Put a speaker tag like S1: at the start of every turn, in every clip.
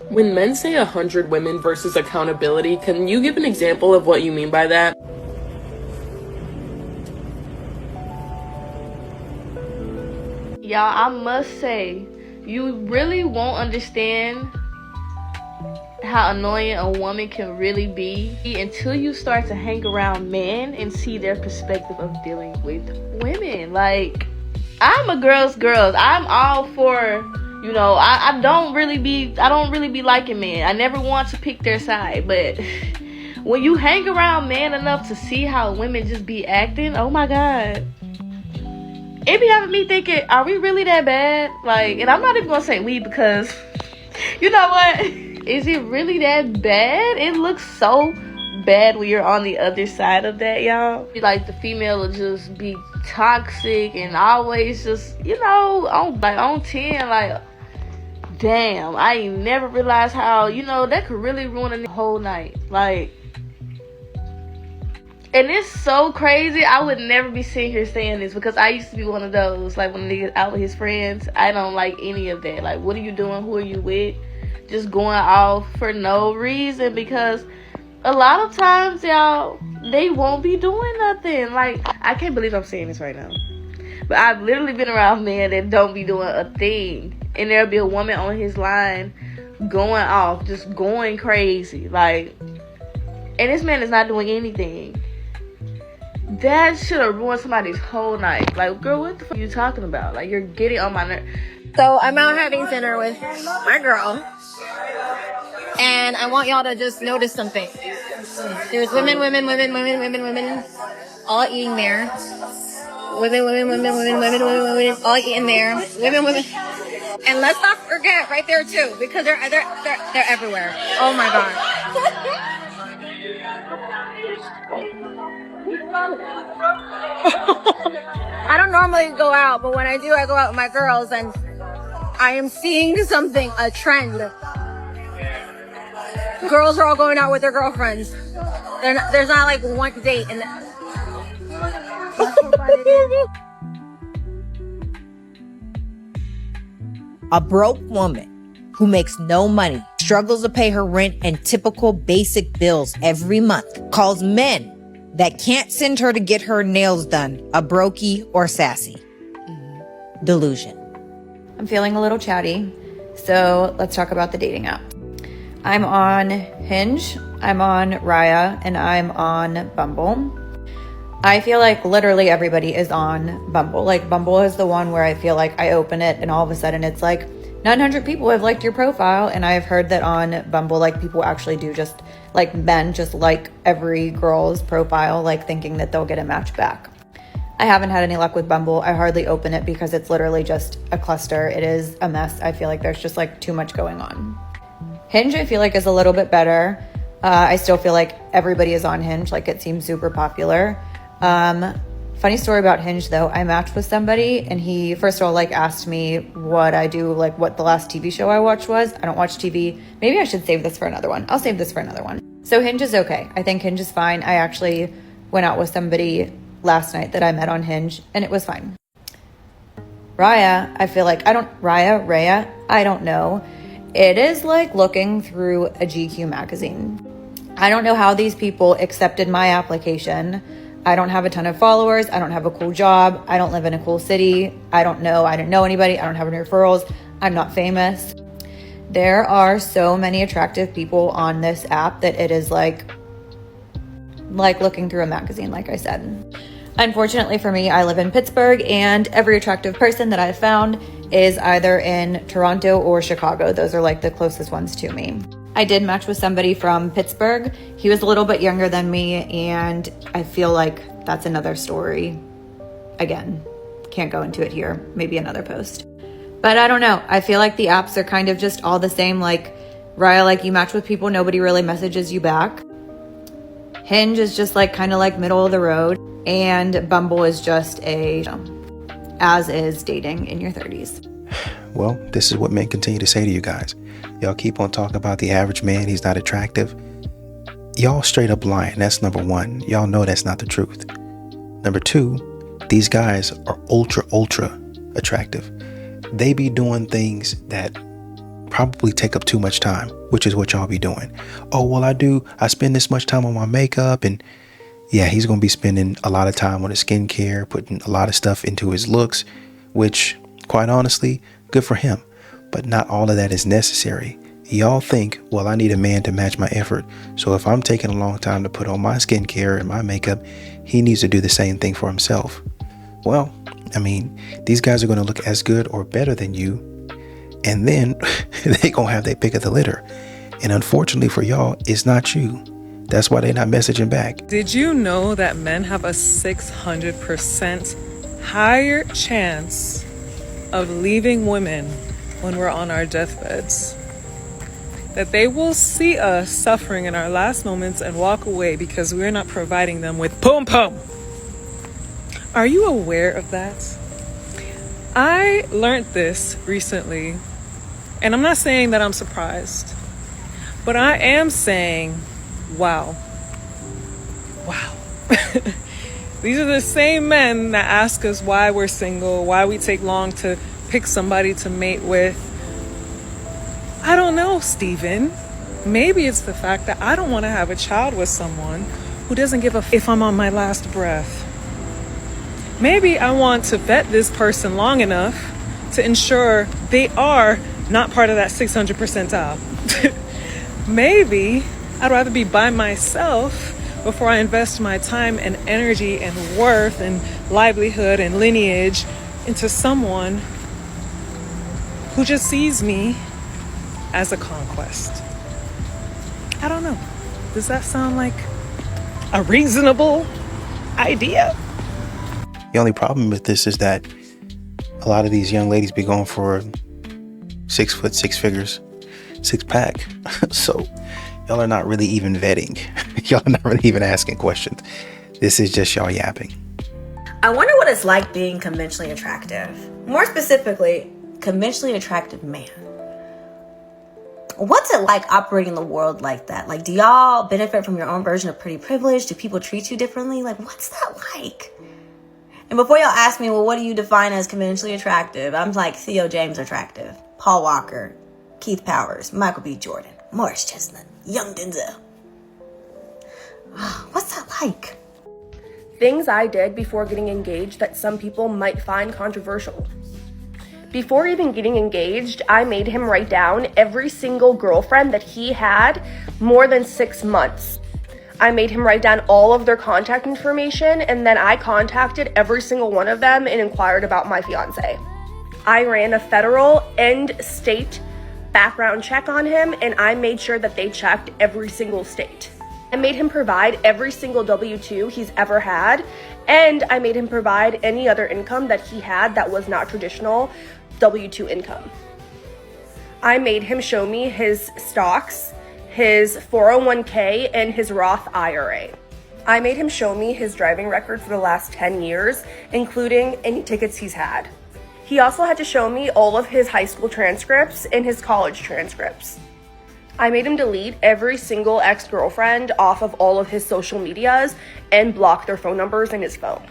S1: When men say 100 women versus accountability, can you give an example of what you mean by that?
S2: Y'all, I must say, you really won't understand how annoying a woman can really be until you start to hang around men and see their perspective of dealing with women. Like, I'm a girl's. I'm all for, I don't really be liking men. I never want to pick their side, but when you hang around men enough to see how women just be acting, oh my god, it be having me thinking, are we really that bad? Like, and I'm not even gonna say we, because you know what? Is it really that bad? It looks so bad when you're on the other side of that, y'all. Like, the female will just be toxic and always just, on 10, like, damn, I ain't never realized how, that could really ruin a whole night. Like, and it's so crazy. I would never be sitting here saying this, because I used to be one of those, like, when a nigga out with his friends, I don't like any of that. Like, what are you doing? Who are you with? Just going off for no reason, because a lot of times, y'all, they won't be doing nothing. Like, I can't believe I'm saying this right now, but I've literally been around men that don't be doing a thing, and there'll be a woman on his line going off, just going crazy, like, and this man is not doing anything. That should have ruined somebody's whole night. Like, girl, what the fuck are you talking about? Like, you're getting on my nerves.
S3: So I'm out having dinner with my girl, and I want y'all to just notice something. There's women, all eating there. Women, all eating there. Women. And let's not forget right there too, because they're everywhere. Oh my god. I don't normally go out, but when I do, I go out with my girls, and I am seeing something, a trend. Girls are all going out with their girlfriends. There's not like one date. And
S4: a broke woman who makes no money, struggles to pay her rent and typical basic bills every month, calls men that can't send her to get her nails done a brokey or sassy. Delusion.
S5: I'm feeling a little chatty, so let's talk about the dating app. I'm on Hinge, I'm on Raya, and I'm on Bumble. I feel like literally everybody is on Bumble. Like, Bumble is the one where I feel like I open it and all of a sudden it's like 900 people have liked your profile. And I've heard that on Bumble, like, people actually do just, like, men just like every girl's profile, like, thinking that they'll get a match back. I haven't had any luck with Bumble. I hardly open it because it's literally just a cluster. It is a mess. I feel like there's just, like, too much going on. Hinge, I feel like, is a little bit better. I still feel like everybody is on Hinge. Like, it seems super popular. Funny story about Hinge, though. I matched with somebody, and he, first of all, like, asked me what I do, like, what the last TV show I watched was. I don't watch TV. Maybe I should save this for another one. I'll save this for another one. So Hinge is okay. I think Hinge is fine. I actually went out with somebody last night that I met on Hinge, and it was fine. Raya, I feel like, Raya, I don't know. It is like looking through a GQ magazine. I don't know how these people accepted my application. I don't have a ton of followers. I don't have a cool job. I don't live in a cool city. I didn't know anybody. I don't have any referrals. I'm not famous. There are so many attractive people on this app that it is like looking through a magazine, like I said. Unfortunately for me, I live in Pittsburgh, and every attractive person that I've found is either in Toronto or Chicago. Those are like the closest ones to me. I did match with somebody from Pittsburgh. He was a little bit younger than me, and I feel like that's another story. Again, can't go into it here. Maybe another post. But I don't know. I feel like the apps are kind of just all the same. Like, Raya, like, you match with people, nobody really messages you back. Hinge is just like kind of like middle of the road. And Bumble is just as is dating in your 30s.
S6: Well, this is what men continue to say to you guys. Y'all keep on talking about the average man. He's not attractive. Y'all straight up lying. That's number one. Y'all know that's not the truth. Number two, these guys are ultra attractive. They be doing things that probably take up too much time, which is what y'all be doing. Oh, well, I spend this much time on my makeup, and yeah, he's going to be spending a lot of time on his skincare, putting a lot of stuff into his looks, which quite honestly, good for him. But not all of that is necessary. Y'all think, well, I need a man to match my effort. So if I'm taking a long time to put on my skincare and my makeup, he needs to do the same thing for himself. Well, I mean, these guys are going to look as good or better than you. And then they going to have their pick of the litter. And unfortunately for y'all, it's not you. That's why they're not messaging back.
S7: Did you know that men have a 600% higher chance of leaving women when we're on our deathbeds? That they will see us suffering in our last moments and walk away because we're not providing them with pum pum. Are you aware of that? I learned this recently, and I'm not saying that I'm surprised, but I am saying, wow. These are the same men that ask us why we're single, why we take long to pick somebody to mate with. I don't know, Steven. Maybe it's the fact that I don't want to have a child with someone who doesn't give a f if I'm on my last breath. Maybe I want to vet this person long enough to ensure they are not part of that 600 percentile. Maybe I'd rather be by myself before I invest my time and energy and worth and livelihood and lineage into someone who just sees me as a conquest. I don't know. Does that sound like a reasonable idea?
S6: The only problem with this is that a lot of these young ladies be going for 6 foot, 6 figures, 6-pack. So y'all are not really even vetting. Y'all are not really even asking questions. This is just y'all yapping.
S8: I wonder what it's like being conventionally attractive. More specifically, conventionally attractive man. What's it like operating in the world like that? Like, do y'all benefit from your own version of pretty privilege? Do people treat you differently? Like, what's that like? And before y'all ask me, well, what do you define as conventionally attractive? I'm like Theo James attractive, Paul Walker, Keith Powers, Michael B. Jordan, Morris Chestnut, Young Denzel. What's that like?
S9: Things I did before getting engaged that some people might find controversial. Before even getting engaged, I made him write down every single girlfriend that he had more than 6 months. I made him write down all of their contact information, and then I contacted every single one of them and inquired about my fiance. I ran a federal and state background check on him, and I made sure that they checked every single state. I made him provide every single W-2 he's ever had, and I made him provide any other income that he had that was not traditional W-2 income. I made him show me his stocks, his 401k, and his Roth IRA. I made him show me his driving record for the last 10 years, including any tickets he's had. He also had to show me all of his high school transcripts and his college transcripts. I made him delete every single ex-girlfriend off of all of his social medias and block their phone numbers in his phone.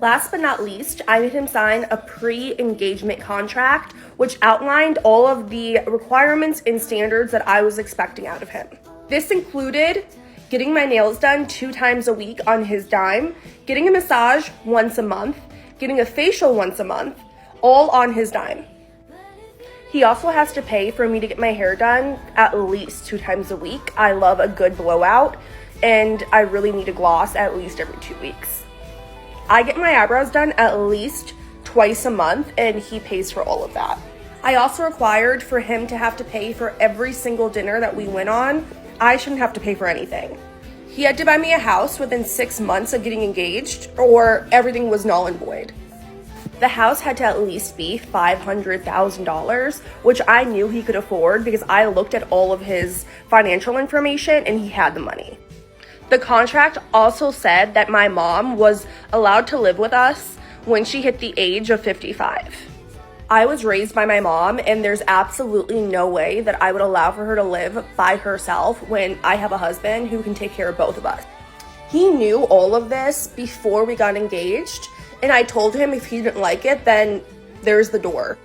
S9: Last but not least, I made him sign a pre-engagement contract, which outlined all of the requirements and standards that I was expecting out of him. This included getting my nails done 2 times a week on his dime, getting a massage once a month, getting a facial once a month, all on his dime. He also has to pay for me to get my hair done at least 2 times a week. I love a good blowout, and I really need a gloss at least every 2 weeks. I get my eyebrows done at least twice a month, and he pays for all of that. I also required for him to have to pay for every single dinner that we went on. I shouldn't have to pay for anything. He had to buy me a house within 6 months of getting engaged, or everything was null and void. The house had to at least be $500,000, which I knew he could afford because I looked at all of his financial information and he had the money. The contract also said that my mom was allowed to live with us when she hit the age of 55. I was raised by my mom, and there's absolutely no way that I would allow for her to live by herself when I have a husband who can take care of both of us. He knew all of this before we got engaged, and I told him if he didn't like it, then there's the door.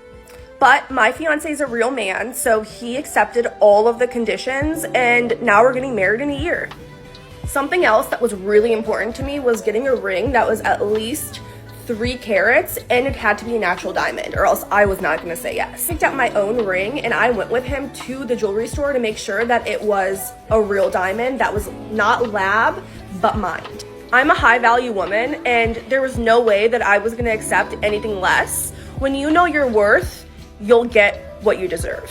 S9: But my fiance is a real man, so he accepted all of the conditions, and now we're getting married in a year. Something else that was really important to me was getting a ring that was at least 3 carats, and it had to be a natural diamond, or else I was not gonna say yes. I picked out my own ring, and I went with him to the jewelry store to make sure that it was a real diamond that was not lab, but mined. I'm a high value woman, and there was no way that I was gonna accept anything less. When you know your worth, you'll get what you deserve.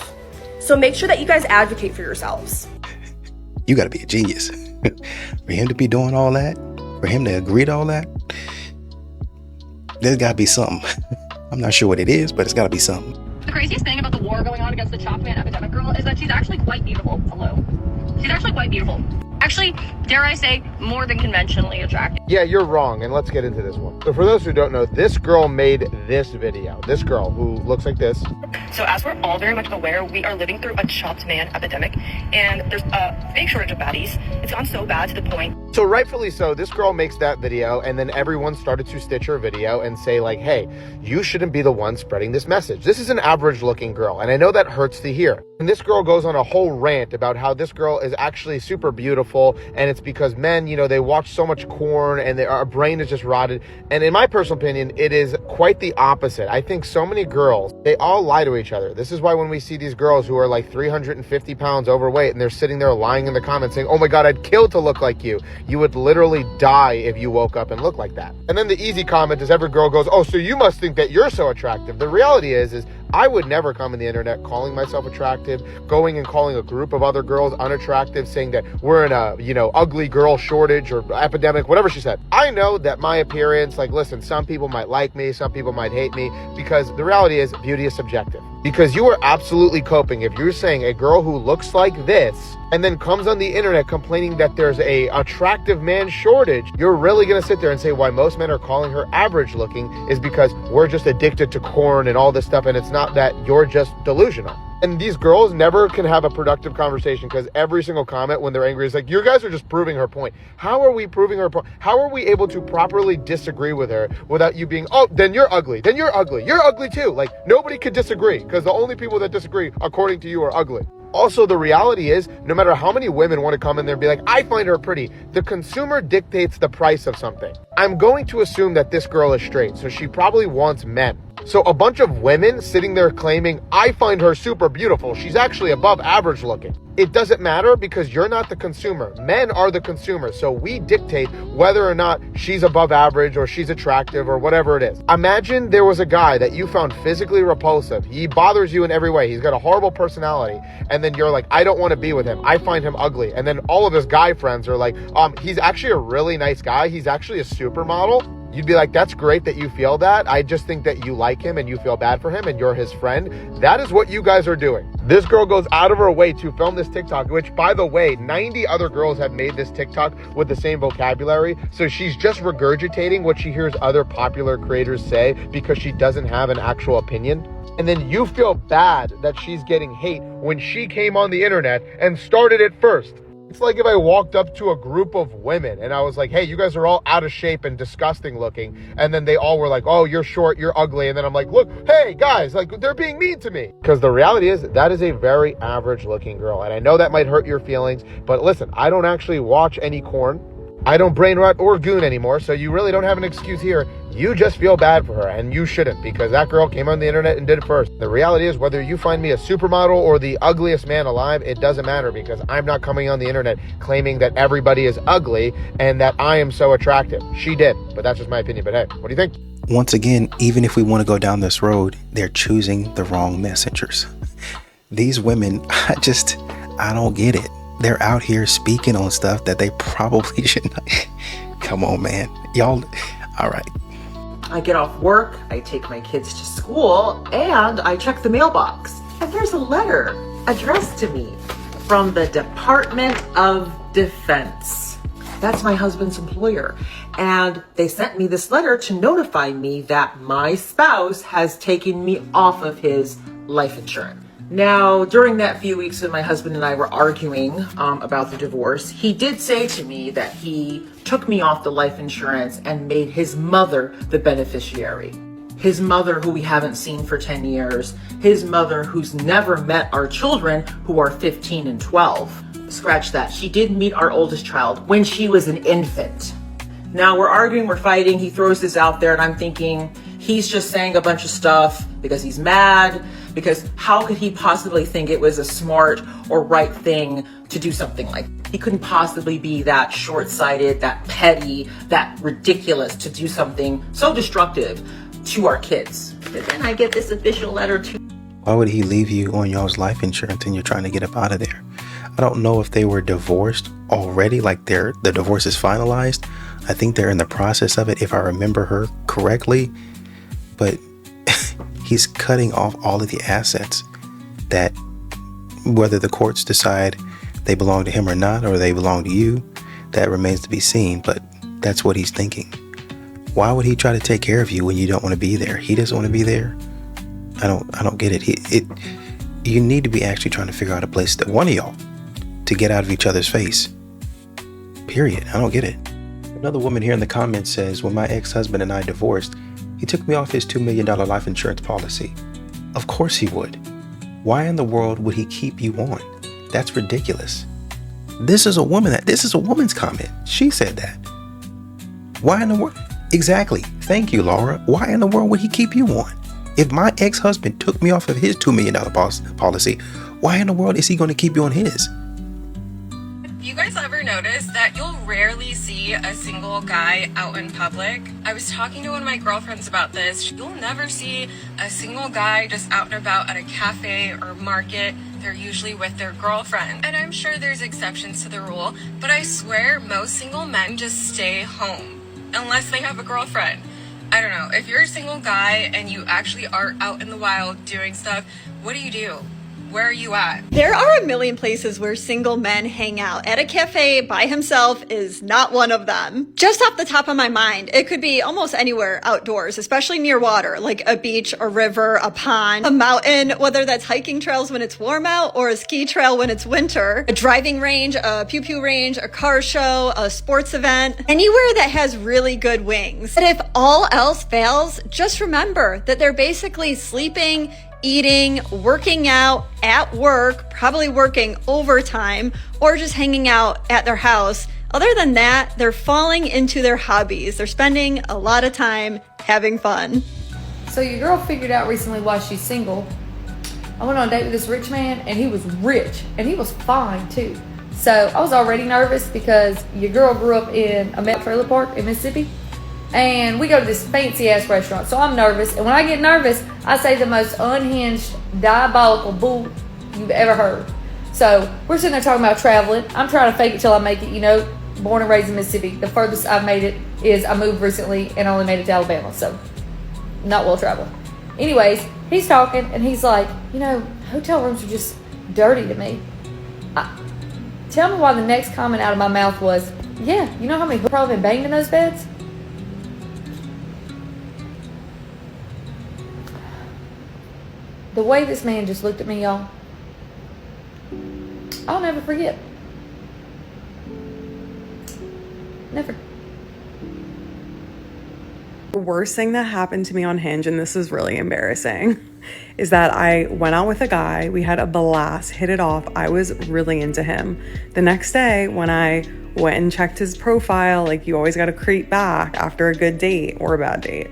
S9: So make sure that you guys advocate for yourselves.
S6: You gotta be a genius. For him to be doing all that, for him to agree to all that, there's gotta be something. I'm not sure what it is, but it's gotta be something.
S10: The craziest thing about the war going on against the chopped man epidemic girl is that she's actually quite beautiful. Hello. She's actually quite beautiful. Actually, dare I say, more than conventionally attractive.
S11: Yeah, you're wrong, and let's get into this one. So for those who don't know, this girl made this video. This girl who looks like this.
S10: So as we're all very much aware, we are living through a chopped man epidemic, and there's a big shortage of baddies. It's gone so bad to the point.
S11: So rightfully so, this girl makes that video, and then everyone started to stitch her video and say like, hey, you shouldn't be the one spreading this message. This is an average looking girl, and I know that hurts to hear. And this girl goes on a whole rant about how this girl is actually super beautiful, and it's because men, you know, they watch so much porn and our brain is just rotted. And in my personal opinion, it is quite the opposite. I think so many girls, they all lie to each other. This is why when we see these girls who are like 350 pounds overweight and they're sitting there lying in the comments saying, oh my God, I'd kill to look like you. You would literally die if you woke up and looked like that. And then the easy comment is every girl goes, oh, so you must think that you're so attractive. The reality is I would never come on the internet calling myself attractive, going and calling a group of other girls unattractive, saying that we're in a, you know, ugly girl shortage or epidemic, whatever she said. I know that my appearance, like, listen, some people might like me, some people might hate me, because the reality is beauty is subjective. Because you are absolutely coping if you're saying a girl who looks like this and then comes on the internet complaining that there's a attractive man shortage, you're really gonna sit there and say why most men are calling her average looking is because we're just addicted to corn and all this stuff, and it's not that you're just delusional. And these girls never can have a productive conversation because every single comment when they're angry is like, you guys are just proving her point. How are we proving her point? How are we able to properly disagree with her without you being, oh, then you're ugly. Then you're ugly. You're ugly too. Like, nobody could disagree because the only people that disagree, according to you, are ugly. Also, the reality is, no matter how many women want to come in there and be like, I find her pretty, the consumer dictates the price of something. I'm going to assume that this girl is straight, so she probably wants men. So a bunch of women sitting there claiming, I find her super beautiful, she's actually above average looking. It doesn't matter because you're not the consumer. Men are the consumer. So we dictate whether or not she's above average or she's attractive or whatever it is. Imagine there was a guy that you found physically repulsive. He bothers you in every way. He's got a horrible personality. And then you're like, I don't want to be with him. I find him ugly. And then all of his guy friends are like, he's actually a really nice guy. He's actually a supermodel. You'd be like, that's great that you feel that. I just think that you like him and you feel bad for him and you're his friend. That is what you guys are doing. This girl goes out of her way to film this TikTok, which, by the way, 90 other girls have made this TikTok with the same vocabulary. So she's just regurgitating what she hears other popular creators say because she doesn't have an actual opinion. And then you feel bad that she's getting hate when she came on the internet and started it first. It's like if I walked up to a group of women and I was like, hey, you guys are all out of shape and disgusting looking. And then they all were like, oh, you're short, you're ugly. And then I'm like, look, hey, guys, like, they're being mean to me. Because the reality is that is a very average looking girl. And I know that might hurt your feelings. But listen, I don't actually watch any corn. I don't brain rot or goon anymore. So you really don't have an excuse here. You just feel bad for her, and you shouldn't, because that girl came on the internet and did it first. The reality is, whether you find me a supermodel or the ugliest man alive, it doesn't matter, because I'm not coming on the internet claiming that everybody is ugly and that I am so attractive. She did, but that's just my opinion. But hey, what do you think?
S6: Once again, even if we want to go down this road, they're choosing the wrong messengers. These women, I don't get it. They're out here speaking on stuff that they probably shouldn't. Come on, man. Y'all, all right.
S12: I get off work, I take my kids to school, and I check the mailbox. And there's a letter addressed to me from the Department of Defense. That's my husband's employer. And they sent me this letter to notify me that my spouse has taken me off of his life insurance. Now, during that few weeks when my husband and I were arguing about the divorce, he did say to me that he took me off the life insurance and made his mother the beneficiary. his mother who we haven't seen for 10 years, his mother who's never met our children who are 15 and 12. Scratch that. She did meet our oldest child when she was an infant. Now we're arguing, we're fighting, he throws this out there and I'm thinking he's just saying a bunch of stuff because he's mad, because how could he possibly think it was a smart or right thing to do something like that? He couldn't possibly be that short-sighted, that petty, that ridiculous to do something so destructive to our kids. But then I get this official letter too.
S6: Why would he leave you on y'all's life insurance and you're trying to get up out of there? I don't know if they were divorced already, like the divorce is finalized. I think they're in the process of it, if I remember her correctly. But he's cutting off all of the assets that, whether the courts decide they belong to him or not, or they belong to you, that remains to be seen. But that's what he's thinking. Why would he try to take care of you when you don't want to be there? He doesn't want to be there. I don't get it. You need to be actually trying to figure out a place that one of y'all to get out of each other's face. Period. I don't get it. Another woman here in the comments says, when my ex-husband and I divorced, he took me off his $2 million life insurance policy. Of course he would. Why in the world would he keep you on? That's ridiculous. This is a woman's comment. She said that. Why in the world? Exactly. Thank you, Laura. Why in the world would he keep you on? If my ex-husband took me off of his $2 million policy, why in the world is he going to keep you on his?
S13: You guys ever notice that you'll rarely see a single guy out in public? I was talking to one of my girlfriends about this. You'll never see a single guy just out and about at a cafe or market. They're usually with their girlfriend. And I'm sure there's exceptions to the rule, but I swear most single men just stay home unless they have a girlfriend. I don't know, if you're a single guy and you actually are out in the wild doing stuff, what do? Where are you at?
S14: There are a million places where single men hang out. At a cafe by himself is not one of them. Just off the top of my mind, it could be almost anywhere outdoors, especially near water, like a beach, a river, a pond, a mountain, whether that's hiking trails when it's warm out or a ski trail when it's winter, a driving range, a pew-pew range, a car show, a sports event, anywhere that has really good wings. But if all else fails, just remember that they're basically sleeping, eating, working out, at work, probably working overtime, or just hanging out at their house. Other than that, they're falling into their hobbies. They're spending a lot of time having fun.
S5: So your girl figured out recently why she's single. I went on a date with this rich man, and he was rich, and he was fine too. So I was already nervous because your girl grew up in a male trailer park in Mississippi. And we go to this fancy ass restaurant. So I'm nervous. And when I get nervous, I say the most unhinged, diabolical bull you've ever heard. So we're sitting there talking about traveling. I'm trying to fake it till I make it, you know, born and raised in Mississippi. The furthest I've made it is I moved recently and only made it to Alabama. So not well traveled. Anyways, he's talking and he's like, you know, hotel rooms are just dirty to me. Tell me why the next comment out of my mouth was, yeah, you know how many people probably been banged in those beds? The way this man just looked at me, y'all, I'll never forget. Never.
S15: The worst thing that happened to me on Hinge, and this is really embarrassing, is that I went out with a guy. We had a blast, hit it off. I was really into him. The next day, when I went and checked his profile, like you always got to creep back after a good date or a bad date,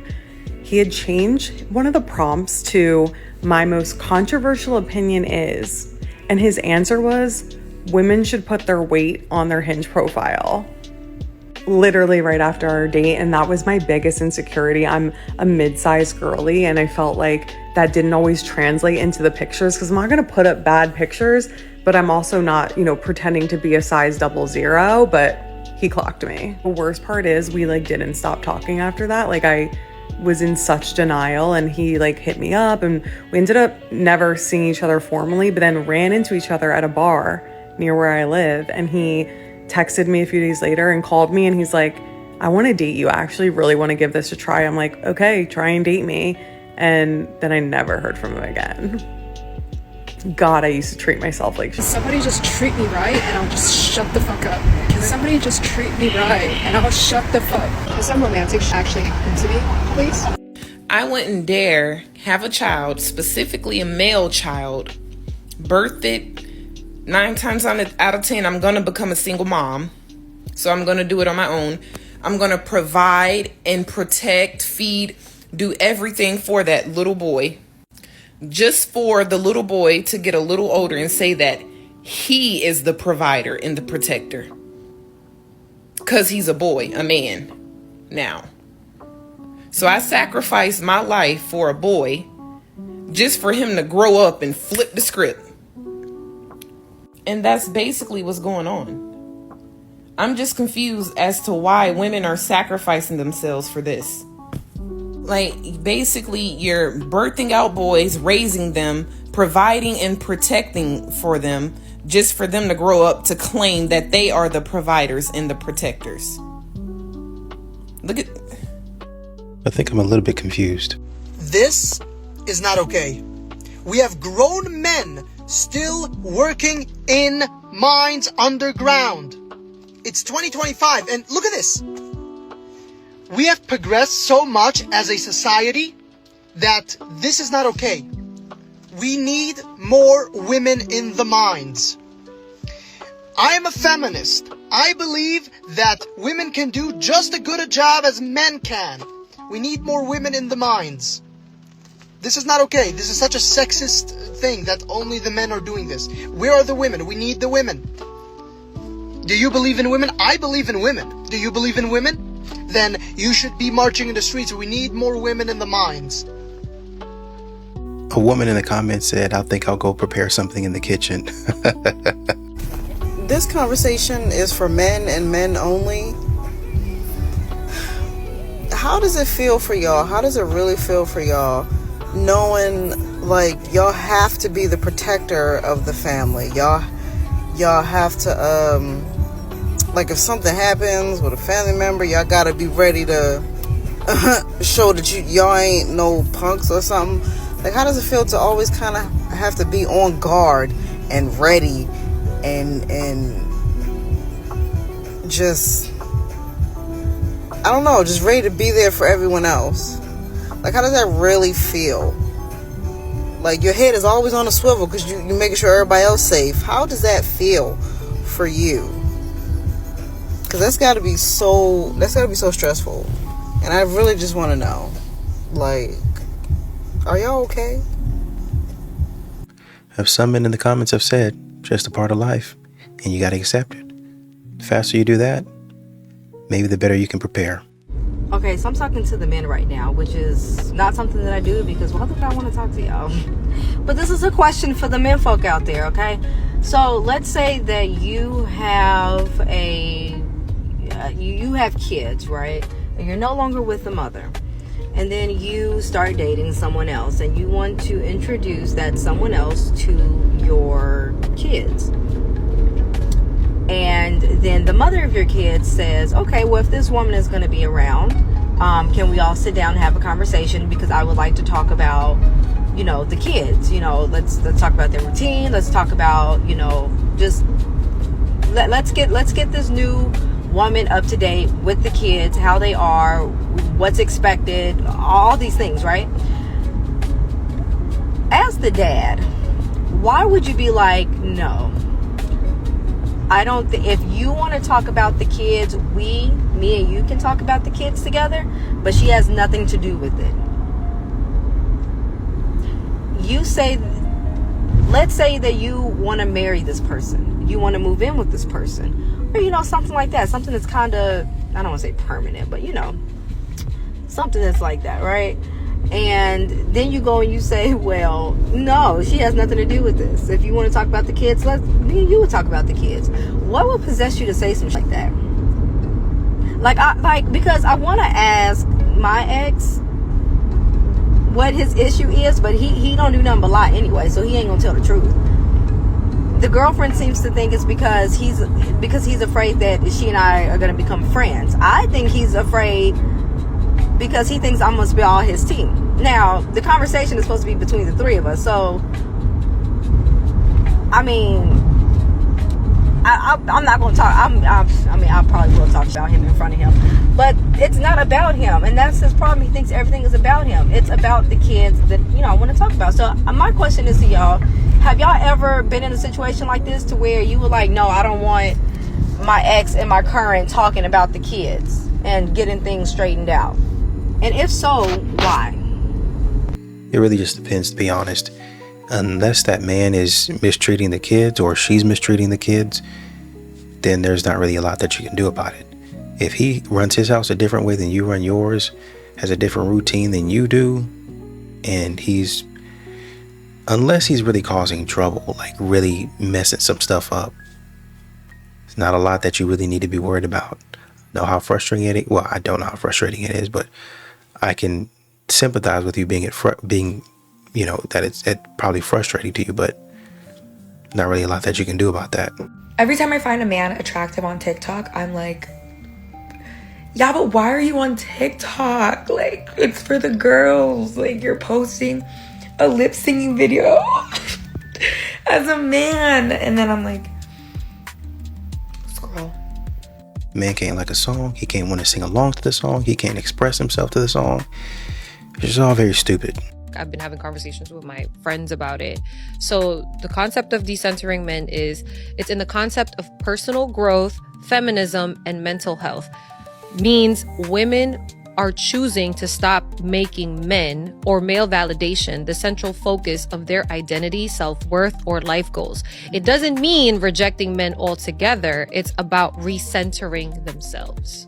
S15: he had changed one of the prompts to my most controversial opinion is, and his answer was, women should put their weight on their Hinge profile. Literally right after our date, and that was my biggest insecurity. I'm a mid-sized girly, and I felt like that didn't always translate into the pictures, because I'm not gonna put up bad pictures, but I'm also not, you know, pretending to be a size 00, but he clocked me. The worst part is we like didn't stop talking after that. Like I was in such denial, and he like hit me up, and we ended up never seeing each other formally, but then ran into each other at a bar near where I live. And he texted me a few days later and called me, and he's like, I want to date you. I actually really want to give this a try. I'm like, okay, try and date me. And then I never heard from him again. God, I used to treat myself like shit.
S16: Somebody just treat me right and I'll just shut the fuck up. Can somebody just treat me right and I'll shut the fuck? Can some romantic actually happen to me, please?
S1: I wouldn't dare have a child, specifically a male child, birth it. 9 times out of 10, I'm going to become a single mom. So I'm going to do it on my own. I'm going to provide and protect, feed, do everything for that little boy. Just for the little boy to get a little older and say that he is the provider and the protector. Because he's a boy, a man now. So I sacrificed my life for a boy just for him to grow up and flip the script. And that's basically what's going on. I'm just confused as to why women are sacrificing themselves for this. Like, basically, you're birthing out boys, raising them, providing and protecting for them, just for them to grow up to claim that they are the providers and the protectors. Look at...
S6: I think I'm a little bit confused.
S17: This is not okay. We have grown men still working in mines underground. It's 2025, and look at this. We have progressed so much as a society that this is not okay. We need more women in the mines. I am a feminist. I believe that women can do just as good a job as men can. We need more women in the mines. This is not okay. This is such a sexist thing that only the men are doing this. Where are the women? We need the women. Do you believe in women? I believe in women. Do you believe in women? Then you should be marching in the streets. We need more women in the mines.
S6: A woman in the comments said, I think I'll go prepare something in the kitchen.
S18: This conversation is for men and men only. How does it feel for y'all? How does it really feel for y'all knowing like y'all have to be the protector of the family? Y'all have to like if something happens with a family member, y'all gotta be ready to show that y'all ain't no punks or something. Like, how does it feel to always kind of have to be on guard and ready and just, I don't know, just ready to be there for everyone else? Like, how does that really feel? Like, your head is always on a swivel because you're making sure everybody else is safe. How does that feel for you? Because that's got to be so stressful. And I really just want to know, like, are y'all okay?
S6: As some men in the comments have said, just a part of life, and you got to accept it. The faster you do that, maybe the better you can prepare.
S19: Okay, so I'm talking to the men right now, which is not something that I do because why the fuck I want to talk to y'all? But this is a question for the men folk out there, okay? So let's say that you have you have kids, right? And you're no longer with the mother. And then you start dating someone else and you want to introduce that someone else to your kids. And then the mother of your kids says, okay, well, if this woman is going to be around, can we all sit down and have a conversation? Because I would like to talk about, you know, the kids, you know, let's talk about their routine. Let's talk about, you know, just let's get this new woman up to date with the kids, how they are, what's expected, all these things, right? As the dad, why would you be like, no, I don't think, if you want to talk about the kids, me and you can talk about the kids together, but she has nothing to do with it. You say, let's say that you want to marry this person, you want to move in with this person, or, you know, something like that, something that's kind of, I don't want to say permanent, but, you know, something that's like that, right? And then you go and you say, well, no, she has nothing to do with this. If you want to talk about the kids, me and you would talk about the kids. What would possess you to say something like that? Because I want to ask my ex what his issue is, but he don't do nothing but lie anyway, so he ain't gonna tell the truth. The girlfriend seems to think it's because he's afraid that she and I are gonna become friends. I think he's afraid because he thinks I must be all his team. Now, the conversation is supposed to be between the three of us, so I mean, I'm not going to talk. I mean, I probably will talk about him in front of him, but it's not about him, and that's his problem. He thinks everything is about him. It's about the kids that, you know, I want to talk about. So my question is to y'all: have y'all ever been in a situation like this to where you were like, no, I don't want my ex and my current talking about the kids and getting things straightened out? And if so, why?
S6: It really just depends, to be honest. Unless that man is mistreating the kids or she's mistreating the kids, then there's not really a lot that you can do about it. If he runs his house a different way than you run yours, has a different routine than you do, and unless he's really causing trouble, like really messing some stuff up, it's not a lot that you really need to be worried about. Know how frustrating it is? Well, I don't know how frustrating it is, but I can sympathize with you being, you know, that it's probably frustrating to you, but not really a lot that you can do about that.
S20: Every time I find a man attractive on TikTok, I'm like, yeah, but why are you on TikTok? Like, it's for the girls. Like, you're posting a lip singing video as a man. And then I'm like, scroll.
S6: Man can't like a song. He can't want to sing along to the song. He can't express himself to the song. It's just all very stupid.
S21: I've been having conversations with my friends about it. So the concept of decentering men it's in the concept of personal growth, feminism, and mental health. Means women are choosing to stop making men or male validation the central focus of their identity, self-worth, or life goals. It doesn't mean rejecting men altogether. It's about recentering themselves.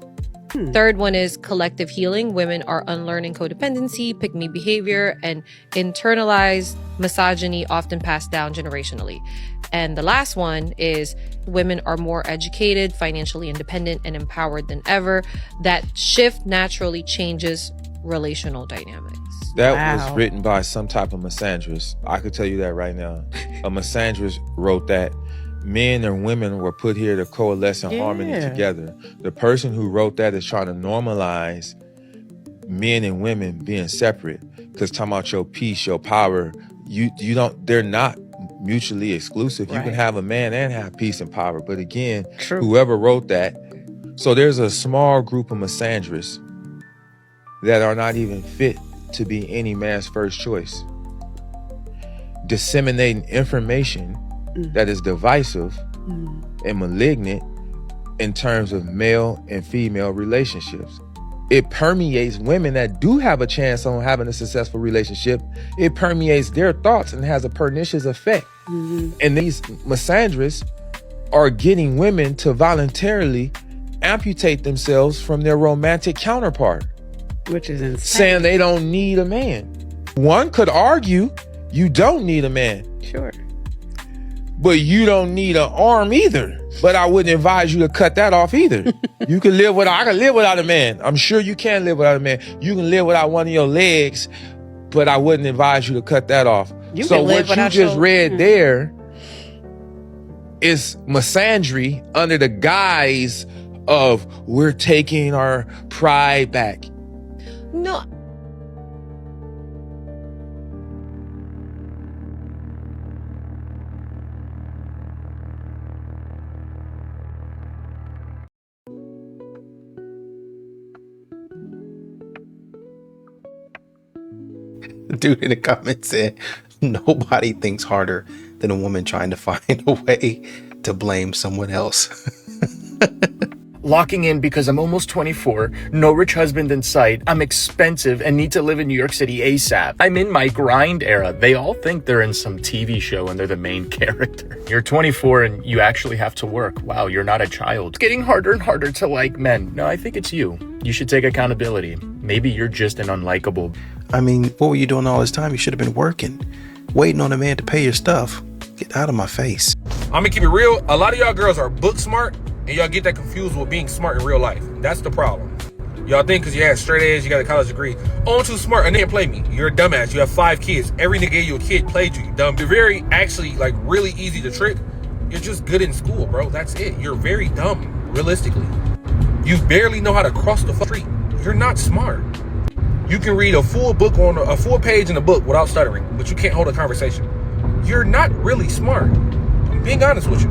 S21: Third one is collective healing. Women are unlearning codependency, pick-me behavior, and internalized misogyny often passed down generationally. And the last one is women are more educated, financially independent, and empowered than ever. That shift naturally changes relational dynamics.
S22: That was written by some type of misandrist. I could tell you that right now. A misandrist wrote that. Men and women were put here to coalesce in harmony together. The person who wrote that is trying to normalize men and women being separate. Because talking about your peace, your power, they're not mutually exclusive. Right. You can have a man and have peace and power. But again, whoever wrote that, so there's a small group of misandrists that are not even fit to be any man's first choice, disseminating information that is divisive and malignant in terms of male and female relationships. It permeates women that do have a chance on having a successful relationship. It permeates their thoughts and has a pernicious effect. And these misandrists are getting women to voluntarily amputate themselves from their romantic counterpart,
S23: which is insane.
S22: Saying they don't need a man. One could argue you don't need a man.
S23: Sure.
S22: But you don't need an arm either. But I wouldn't advise you to cut that off either. You can live without, I can live without a man. I'm sure you can live without a man. You can live without one of your legs, but I wouldn't advise you to cut that off. So what you just read there is misandry under the guise of we're taking our pride back.
S21: No.
S6: Dude in the comments said, nobody thinks harder than a woman trying to find a way to blame someone else.
S24: Locking in because I'm almost 24, no rich husband in sight, I'm expensive and need to live in New York City ASAP. I'm in my grind era. They all think they're in some TV show and they're the main character. You're 24 and you actually have to work. Wow, you're not a child. It's getting harder and harder to like men. No, I think it's you. You should take accountability. Maybe you're just an unlikable.
S6: I mean, what were you doing all this time? You should have been working, waiting on a man to pay your stuff. Get out of my face.
S25: I'm gonna keep it real. A lot of y'all girls are book smart, and y'all get that confused with being smart in real life. That's the problem. Y'all think because you had straight A's, you got a college degree. Oh, I'm too smart, and they didn't play me. You're a dumbass. You have 5 kids. Every nigga gave you a kid played you, you dumb. You're very, actually, like, really easy to trick. You're just good in school, bro. That's it. You're very dumb, realistically. You barely know how to cross the street. You're not smart. You can read a full book on a full page in a book without stuttering, but you can't hold a conversation. You're not really smart. I'm being honest with you.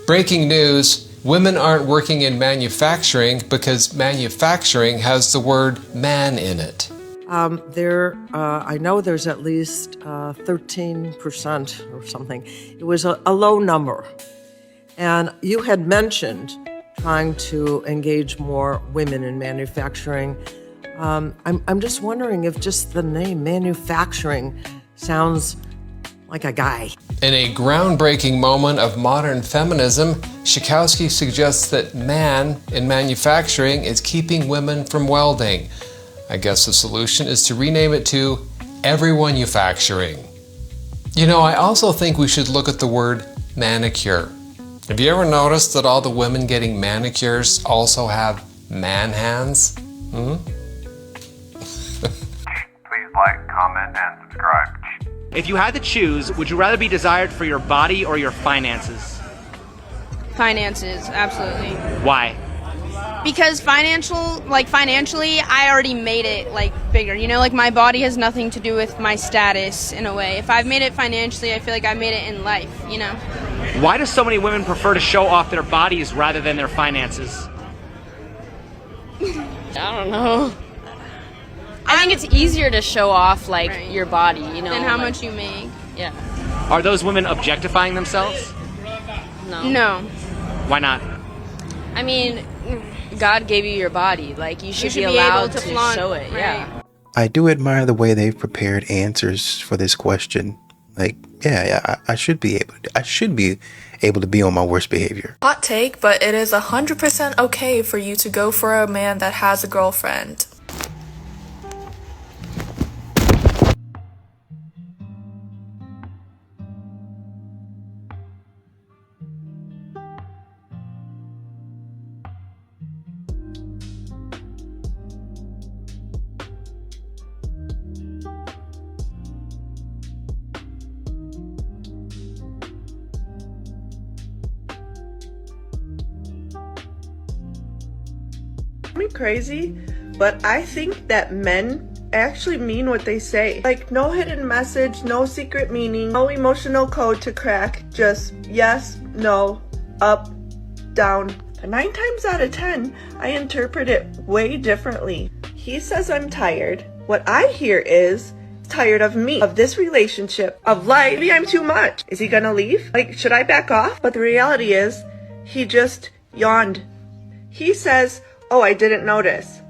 S2: Breaking news, women aren't working in manufacturing because manufacturing has the word man in it.
S3: I know there's at least 13% or something. It was a low number. And you had mentioned trying to engage more women in manufacturing. I'm just wondering if just the name manufacturing sounds like a guy.
S2: In a groundbreaking moment of modern feminism, Schakowsky suggests that man in manufacturing is keeping women from welding. I guess the solution is to rename it to everyone-ufacturing. You know, I also think we should look at the word manicure. Have you ever noticed that all the women getting manicures also have man hands?
S4: Please like, comment, and subscribe.
S7: If you had to choose, would you rather be desired for your body or your finances?
S23: Finances, absolutely.
S7: Why?
S23: Because financially, I already made it bigger. You know, my body has nothing to do with my status in a way. If I've made it financially, I feel like I made it in life, you know?
S7: Why do so many women prefer to show off their bodies rather than their finances?
S23: I don't know. I think it's easier to show off your body, you know, than how much you make. Yeah.
S7: Are those women objectifying themselves?
S23: No.
S7: Why not?
S23: I mean, God gave you your body. You should be allowed to show it. Right. Yeah.
S6: I do admire the way they've prepared answers for this question. I should be able to be on my worst behavior.
S26: Hot take, but it is 100% okay for you to go for a man that has a girlfriend.
S27: Me crazy, but I think that men actually mean what they say. No hidden message, no secret meaning, no emotional code to crack, just yes, no, up, down. 9 times out of 10, I interpret it way differently. He says I'm tired. What I hear is tired of me, of this relationship, of life. Maybe I'm too much. Is he gonna leave? Should I back off? But the reality is, he just yawned. He says, oh, I didn't notice.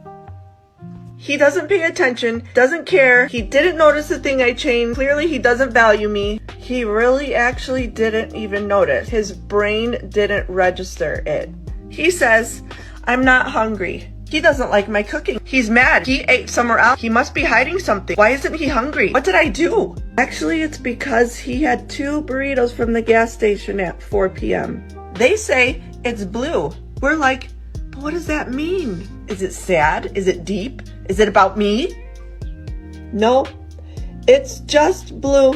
S27: He doesn't pay attention, doesn't care. He didn't notice the thing I changed. Clearly he doesn't value me. He really actually didn't even notice. His brain didn't register it. He says, I'm not hungry. He doesn't like my cooking. He's mad. He ate somewhere else. He must be hiding something. Why isn't he hungry? What did I do? Actually, it's because he had 2 burritos from the gas station at 4 p.m. They say it's blue. We're like, but what does that mean? Is it sad? Is it deep? Is it about me? No, it's just blue.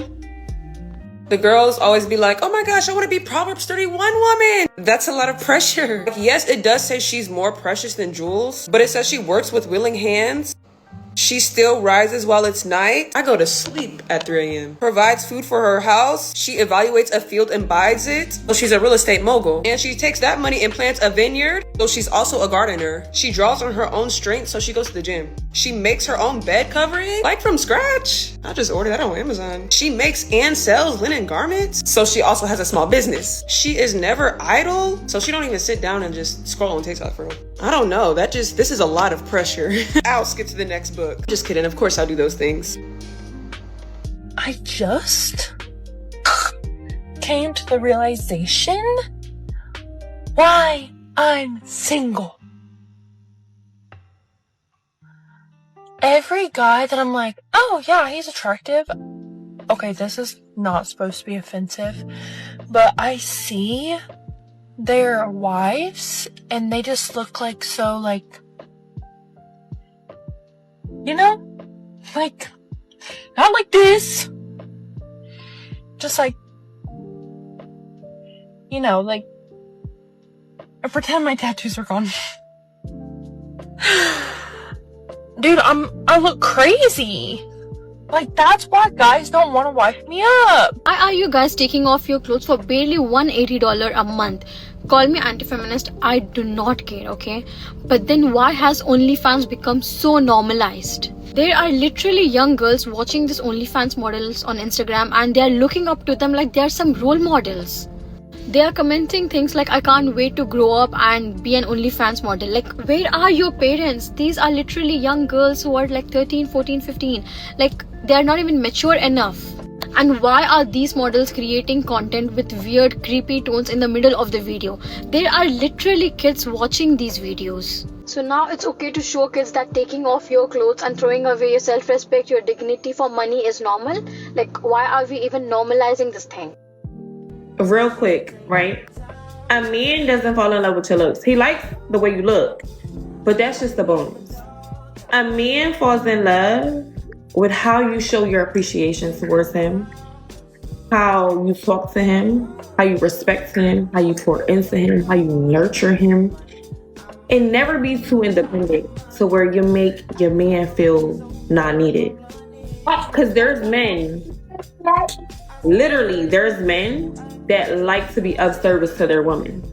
S28: The girls always be like, oh my gosh, I want to be Proverbs 31 woman. That's a lot of pressure. Yes, it does say she's more precious than jewels, but it says she works with willing hands. She still rises while it's night. I go to sleep at 3 a.m. Provides food for her house. She evaluates a field and buys it. So she's a real estate mogul. And she takes that money and plants a vineyard. So she's also a gardener. She draws on her own strength, so she goes to the gym. She makes her own bed covering, from scratch. I just ordered that on Amazon. She makes and sells linen garments. So she also has a small business. She is never idle. So she don't even sit down and just scroll on TikTok for real. I don't know. This is a lot of pressure. I'll skip to the next book. Just kidding. Of course I'll do those things.
S29: I just came to the realization why I'm single. Every guy that I'm like, oh yeah, he's attractive. Okay, this is not supposed to be offensive, but I see their wives and they just look not like this. Just I pretend my tattoos are gone. Dude, I look crazy. That's why guys don't want to wipe me up.
S30: Why are you guys taking off your clothes for barely $180 a month?
S5: Call me anti-feminist, I do not care, okay? But then why has OnlyFans become so normalized? There are literally young girls watching these OnlyFans models on Instagram and they are looking up to them like they are some role models. They are commenting things like, I can't wait to grow up and be an OnlyFans model. Like, where are your parents? These are literally young girls who are like 13, 14, 15. Like, they are not even mature enough. And why are these models creating content with weird, creepy tones in the middle of the video? There are literally kids watching these videos. So now it's okay to show kids that taking off your clothes and throwing away your self-respect, your dignity for money is normal? Like, why are we even normalizing this thing?
S8: Real quick, right? A man doesn't fall in love with your looks. He likes the way you look, but that's just the bonus. A man falls in love with how you show your appreciation towards him, how you talk to him, how you respect him, how you pour into him, how you nurture him. And never be too independent to where you make your man feel not needed. Because there's men, literally there's men that like to be of service to their woman.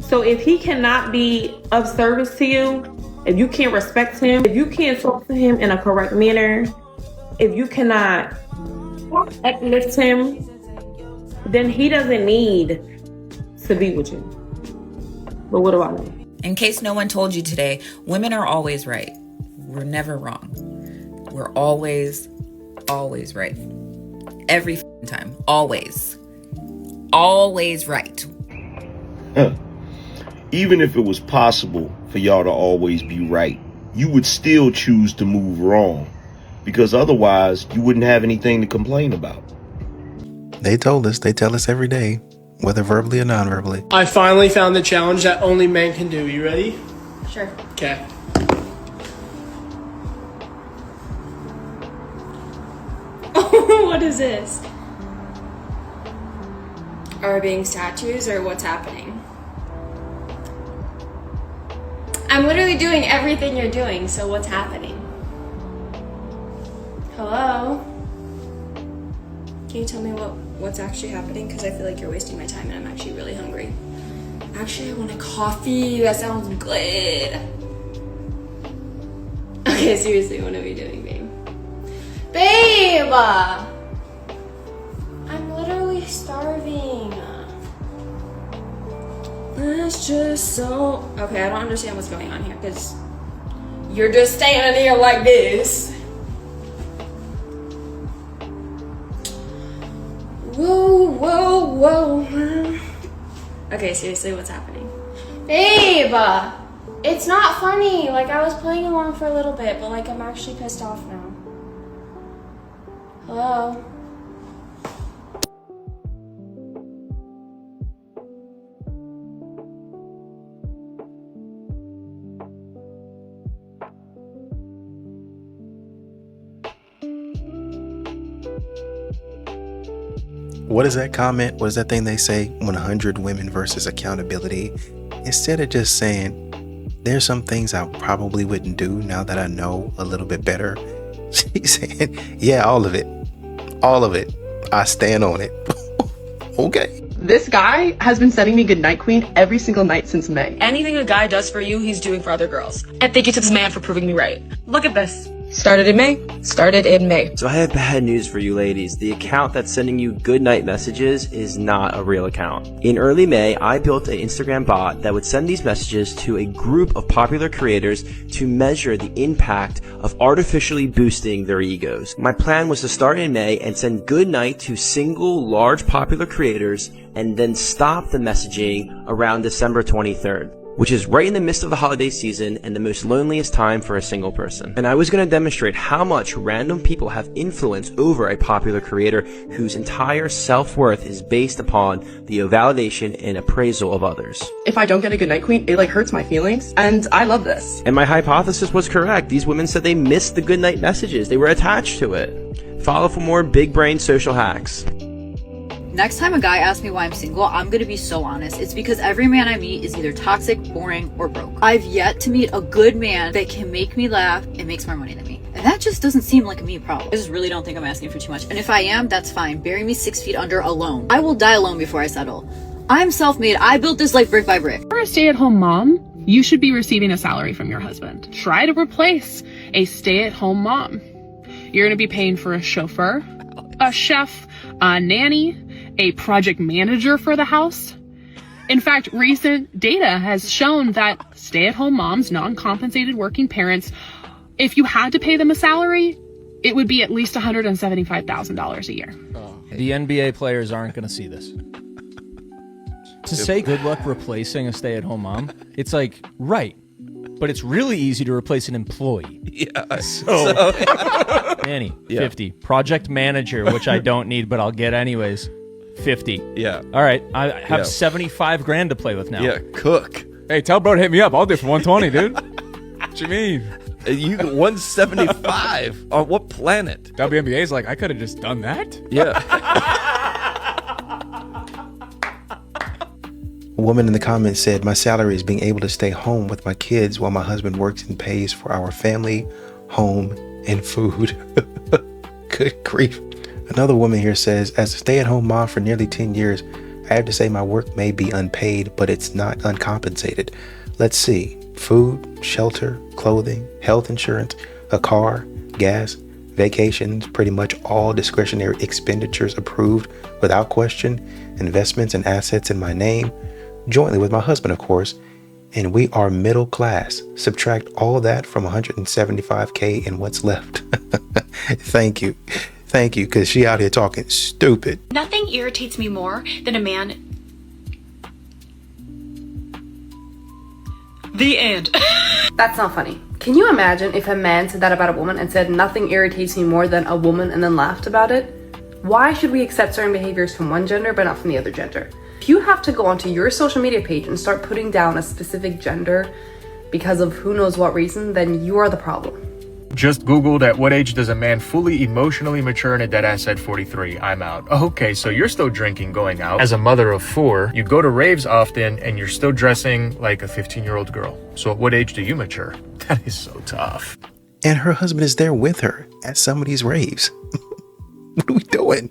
S8: So if he cannot be of service to you, if you can't respect him, if you can't talk to him in a correct manner, if you cannot uplift him, then he doesn't need to be with you. But what do I know?
S9: In case no one told you today, women are always right. We're never wrong. We're always right. Every time. Always right.
S10: Even if it was possible for y'all to always be right, you would still choose to move wrong, because otherwise you wouldn't have anything to complain about.
S6: They tell us every day, whether verbally or non-verbally.
S11: I finally found the challenge that only men can do. You ready?
S5: Sure.
S11: Okay.
S12: What is this? Are we being statues or what's happening? I'm literally doing everything you're doing, so what's happening? Hello? Can you tell me what's actually happening? Because I feel like you're wasting my time and I'm actually really hungry. Actually, I want a coffee. That sounds good. Okay, seriously, what are we doing, babe? Babe! I'm literally starving. That's just so... Okay, I don't understand what's going on here, because you're just standing here like this. Whoa. Okay, seriously, what's happening? Babe! It's not funny. Like, I was playing along for a little bit, but, like, I'm actually pissed off now. Hello?
S6: What is that comment? What is that thing they say? 100 women versus accountability. Instead of just saying, there's some things I probably wouldn't do now that I know a little bit better. She's saying, yeah, all of it. All of it. I stand on it. Okay.
S13: This guy has been sending me Goodnight Queen every single night since May.
S28: Anything a guy does for you, he's doing for other girls. And thank you to this man for proving me right. Look at this. Started in May.
S14: So I have bad news for you ladies. The account that's sending you goodnight messages is not a real account. In early May, I built an Instagram bot that would send these messages to a group of popular creators to measure the impact of artificially boosting their egos. My plan was to start in May and send goodnight to single, large popular creators and then stop the messaging around December 23rd. Which is right in the midst of the holiday season and the most loneliest time for a single person. And I was going to demonstrate how much random people have influence over a popular creator whose entire self-worth is based upon the validation and appraisal of others.
S13: If I don't get a Goodnight Queen, it like hurts my feelings, and I love this.
S14: And my hypothesis was correct. These women said they missed the goodnight messages. They were attached to it. Follow for more big brain social hacks.
S15: Next time a guy asks me why I'm single, I'm gonna be so honest. It's because every man I meet is either toxic, boring, or broke. I've yet to meet a good man that can make me laugh and makes more money than me. And that just doesn't seem like a me problem. I just really don't think I'm asking for too much. And if I am, that's fine. Bury me 6 feet under alone. I will die alone before I settle. I'm self-made. I built this life brick by brick.
S13: For a stay-at-home mom, you should be receiving a salary from your husband. Try to replace a stay-at-home mom. You're going to be paying for a chauffeur, a chef, a nanny, a project manager for the house. In fact, recent data has shown that stay-at-home moms, non-compensated working parents, if you had to pay them a salary, it would be at least $175,000 a year.
S1: The NBA players aren't going to see this. To say good luck replacing a stay-at-home mom, it's like, right. But it's really easy to replace an employee.
S16: Yeah.
S1: So Annie, 50. Project manager, which I don't need, but I'll get anyways, 50.
S16: Yeah.
S1: All right. I have 75 grand to play with now.
S16: Yeah, cook.
S17: Hey, tell bro to hit me up. I'll do it for 120, dude. What you mean?
S16: You 175 on what planet?
S17: WNBA's like, I could have just done that.
S16: Yeah.
S6: A woman in the comments said, my salary is being able to stay home with my kids while my husband works and pays for our family, home, and food. Good grief. Another woman here says, as a stay-at-home mom for nearly 10 years, I have to say my work may be unpaid, but it's not uncompensated. Let's see. Food, shelter, clothing, health insurance, a car, gas, vacations, pretty much all discretionary expenditures approved without question, investments and assets in my name, jointly with my husband, of course, and we are middle class. Subtract all that from 175K and what's left. Thank you. Thank you, because she out here talking stupid.
S18: Nothing irritates me more than a man. The end.
S13: That's not funny. Can you imagine if a man said that about a woman and said nothing irritates me more than a woman and then laughed about it? Why should we accept certain behaviors from one gender but not from the other gender? If you have to go onto your social media page and start putting down a specific gender because of who knows what reason, then you are the problem.
S25: Just Googled at what age does a man fully emotionally mature, and a deadass said 43. I'm out. Okay, so you're still drinking, going out. As a mother of 4, you go to raves often and you're still dressing like a 15-year-old girl. So at what age do you mature? That is so tough.
S6: And her husband is there with her at some of these raves. What are we doing?